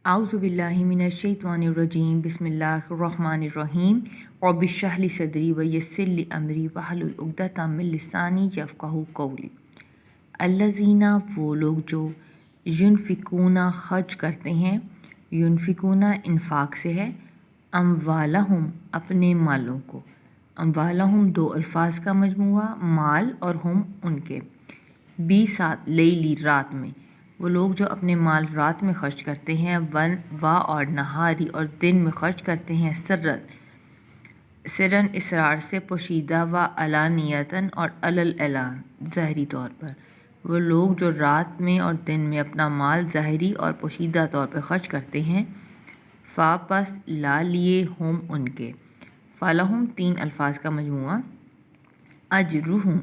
आऊज़ु बिल्लाहि मिनश्शैतानिर्रजीम बिस्मिल्लाहिर्रहमानिर्रहीम रब्बि इश्रह ली सदरी व यस्सिर ली अमरी वहलुल उक़दतम मिन लिसानी यफ़क़हू क़ौली। अल्लज़ीना वो लोग जो युनफ़िकूना खर्च करते हैं, युनफ़िकूना इन्फ़ाक़ से है, अम्वालहुम अपने मालों को। अम्वालहुम दो अल्फ़ाज का मजमूआ, माल और हम उनके। बीसात लैली रात में, वो लोग जो अपने माल रात में खर्च करते हैं, वन वा और नहारी और दिन में खर्च करते हैं, सिर्रन सिरन इसरार से, पोशीदा व अलानियतन और अलल एलान ज़ाहरी तौर पर। वो लोग जो रात में और दिन में अपना माल ज़ाहरी और पोशीदा तौर पर ख़र्च करते हैं, फ़ापस ला लिए हम उनके। फ़ालहुम तीन अल्फाज का मजमूआ, अजरुहुम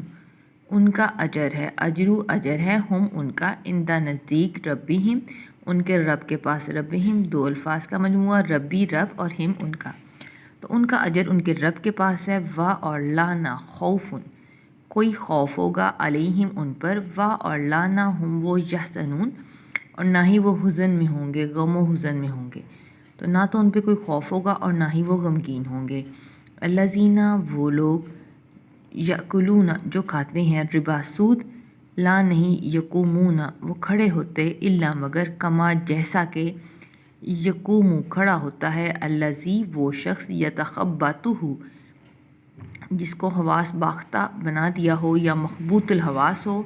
उनका अजर है, अजरू अजर है, हम उनका, इंदा नज़दीक, रब्बिहिम उनके रब के पास, रब्बिहिम दो अल्फाज का मजमूआ, रब्बी रब और हिम उनका, तो उनका अजर उनके रब के पास है। वा और लाना खौफुन कोई खौफ होगा, अलैहिम उन पर, वा और लाना हम वो यहज़नून और ना ही वो हुज़न में होंगे, गम व हुज़न में होंगे, तो ना तो उन पर कोई खौफ होगा और ना ही वो गमगीन होंगे। अल्लज़ीना वो लोग यकुलूना जो खाते हैं, रिबा सूद, ला नहीं यकुमूना वो खड़े होते, इल्ला मगर, कमा जैसा के, यकुमु खड़ा होता है, अल्लज़ी वो शख्स, यतख़ब्बतुहु जिसको हवास बाख्ता बना दिया हो या मखबूतुल हवास हो,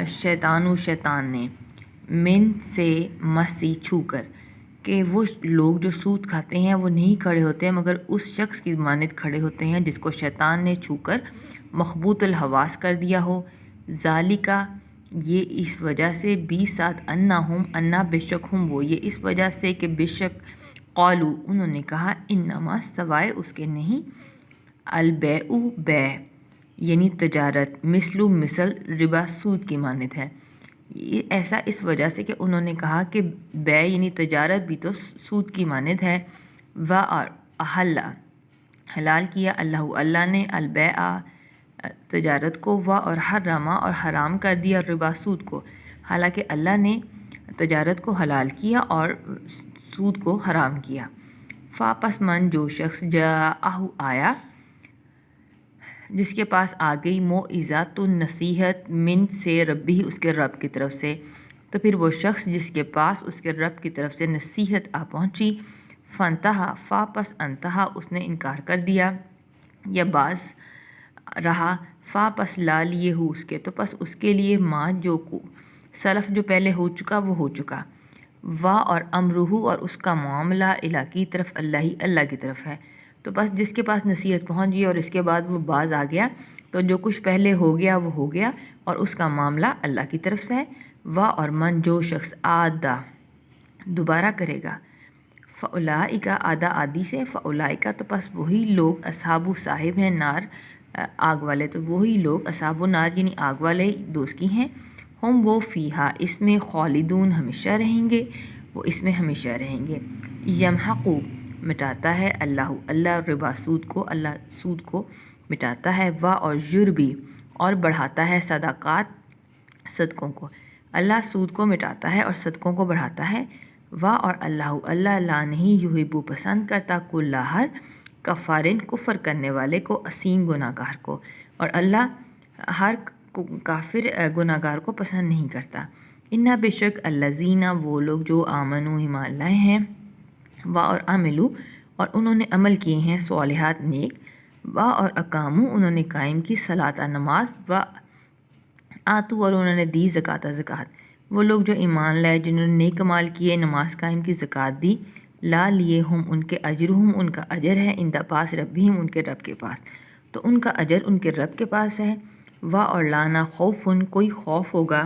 शैतानु शैतान ने, मिन से मसी छू कर, कि वो लोग जो सूद खाते हैं वो नहीं खड़े होते हैं मगर उस शख्स की मानद खड़े होते हैं जिसको शैतान ने छू कर मखबूतुल हवास कर दिया हो। ज़ालिका ये इस वजह से, 20 अन्ना हम अन्ना बेशक हम वो, ये इस वजह से कि बेशक, क़ालू उन्होंने कहा, इन्नमा सवाए उसके नहीं, अलबैउ बै यानी तजारत, मिसलु मिसल, रिबा सूद की मानद है। ये ऐसा इस वजह से कि उन्होंने कहा कि बै यानी तजारत भी तो सूद की मानद है। व और अहल्ला हलाल किया, अल्लाह अल्लाह ने, अलबैआ तजारत को, व और हर्रमा और हराम कर दिया, रिबा सूद को, हालांकि अल्लाह ने तजारत को हलाल किया और सूद को हराम किया। फ़ापस मन जो शख्स जाअहु आया, जिसके पास आ गई, मोइज़ातुन नसीहत, मिन से रब्बी उसके रब की तरफ से, तो फिर वो शख्स जिसके पास उसके रब की तरफ से नसीहत आ पहुँची, फ़नतहा फ़ापस अंतहा उसने इनकार कर दिया या बाज़ रहा, फ़ापस ला लिए हो उसके, तो बस उसके लिए माँ जो को सलफ़ जो पहले हो चुका वो हो चुका। वा और अमरुहु और उसका मामला, इला की तरफ, अल्लाह ही अल्लाह की तरफ है, तो बस जिसके पास नसीहत पहुँच गई और इसके बाद वो बाज आ गया, तो जो कुछ पहले हो गया वो हो गया और उसका मामला अल्लाह की तरफ से है। वा और मन जो शख्स आदा दोबारा करेगा, फ़उलाइका आदा आदि से, फ़उलाइका तो बस वही लोग, असहाबु साहिब हैं नार आग वाले, तो वही लोग असहाबु नार यानी आग वाले दोस्त की हैं, हम वो फ़ीहा इसमें खालिदून हमेशा रहेंगे, वो इसमें हमेशा रहेंगे। यमहक़ु मिटाता है, अल्लाह अल्लाह रिबा सूद को, अल्लाह सूद को मिटाता है। वा और जुर्बी और बढ़ाता है, सदाक़ात सदक़ों को, अल्लाह सूद को मिटाता है और सदक़ों को बढ़ाता है। वा और अल्लाह अल्लाह ला नहीं युहिब्बु पसंद करता, कुल्ला हर कफ़ारिन कुफ़र करने वाले को, असीम गुनाहगार को, और अल्लाह हर काफिर गुनाहगार को पसंद नहीं करता। इन्ना बेशक अल्लज़ीना वो लोग जो आमनु ईमान लाए हैं, व और अमिलू और उन्होंने अमल किए हैं, स्वालिहात नेक, व और अकामू उन्होंने कायम की, सलाता नमाज, व आतू और उन्होंने दी ज़काता ज़कात, वो लोग जो ईमान लाए जिन्होंने नेक कमाल किए, नमाज कायम की, ज़कात दी, ला लिए हम उनके, अजरुहम उनका अजर है, इंदा पास, रब्बिहिम उनके रब के पास, तो उनका अजर उनके रब के पास है। व और लाना खौफुन कोई खौफ होगा,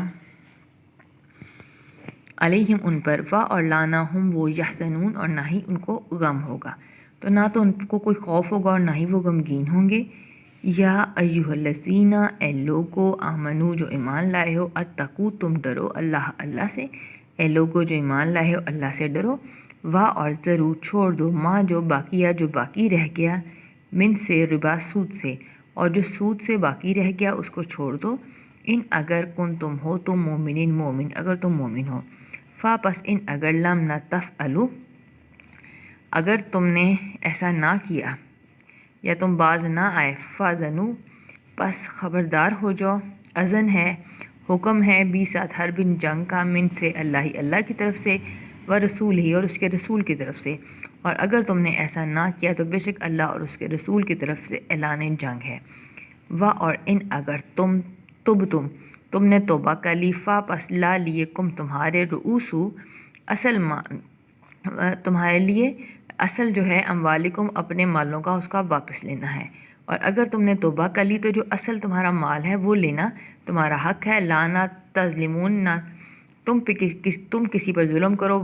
अलैहिम उन पर, व और लाना हम वो यहज़नून और ना ही उनको गम होगा, तो ना तो उनको कोई खौफ होगा और ना ही वो गमगीन होंगे। या अय्युहल्लज़ीना ए लोगो, आमनू जो ईमान लाए हो, अत्तकू तुम डरो, अल्लाह अल्लाह से, ए लोगो जो ईमान लाए हो अल्लाह से डरो। व और ज़रूर छोड़ दो, माँ जो बाकिया जो बाकी रह गया, मिन से रिबा सूद से, और जो सूद से बाकी रह गया उसको छोड़ दो। इन अगर कुन तुम हो तुम मोमिन, मोमिन अगर तुम मोमिन हो, فا پس ان اگر لم نہ تفعلوا، اگر تم نے ایسا نہ کیا یا تم باز نہ آئے، فاذنوا پس خبردار ہو جاؤ، اذن ہے، حکم ہے، بھی ساتھ حرب جنگ کا، من سے اللہ کی طرف سے، و رسول ہی اور اس کے رسول کی طرف سے، اور اگر تم نے ایسا نہ کیا تو بے شک اللہ اور اس کے رسول کی طرف سے اعلان جنگ ہے۔ و اور ان اگر تم نے توبہ کر لی، فا پس لا لیے کم تمہارے، رؤوسو اصل تمہارے لیے اصل جو ہے، اموالکم اپنے مالوں کا، اس کا واپس لینا ہے۔ اور اگر تم نے توبہ کر لی تو جو اصل تمہارا مال ہے وہ لینا تمہارا حق ہے، لا نہ تظلمون، نہ تم کسی پر ظلم کرو،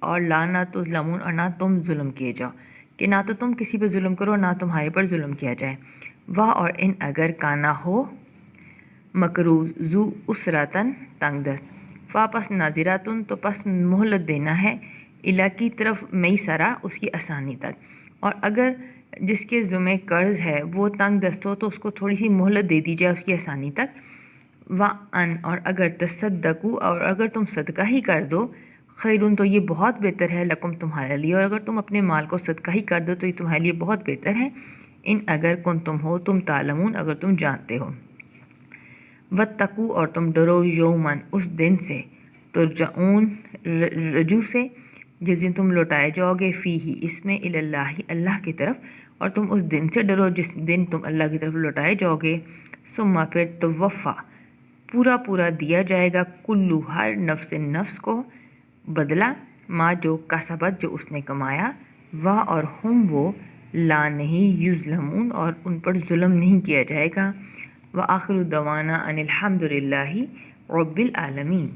اور لا نہ تظلمون اور نہ تم ظلم کیے جاؤ، کہ نہ تو تم کسی پر ظلم کرو نہ تمہارے پر ظلم کیا جائے۔ واہ اور ان اگر کانا ہو مکروز ذو اسرتن تنگ دست، فا پس ناظراتن تو پس مہلت دینا ہے، الا کی طرف مئی سرا اس کی آسانی تک، اور اگر جس کے ذمہ قرض ہے وہ تنگ دست ہو تو اس کو تھوڑی سی مہلت دے دی جائے اس کی آسانی تک۔ وَأَن اور اگر تصدقوا اور اگر تم صدقہ ہی کر دو، خیرون تو یہ بہت بہتر ہے، لکم تمہارے لیے، اور اگر تم اپنے مال کو صدقہ ہی کر دو تو یہ تمہارے لیے بہت بہتر ہے، ان اگر تم ہو تم تعلمون اگر تم جانتے ہو۔ وَاتَّقُوا اور تم ڈرو یومن اس دن سے، ترجعون رجوع سے، جس دن تم لوٹائے جاؤ گے، فیہ اس میں، اللہ اللہ کی طرف، اور تم اس دن سے ڈرو جس دن تم اللہ کی طرف لوٹائے جاؤ گے، ثم پھر توفا پورا دیا جائے گا، کلو ہر نفس کو بدلہ، ما جو کسبت جو اس نے کمایا، اور ہم وہ لا نہیں یظلمون اور ان پر ظلم نہیں کیا جائے گا۔ وآخر دعوانا ان الحمد للہ رب العالمین۔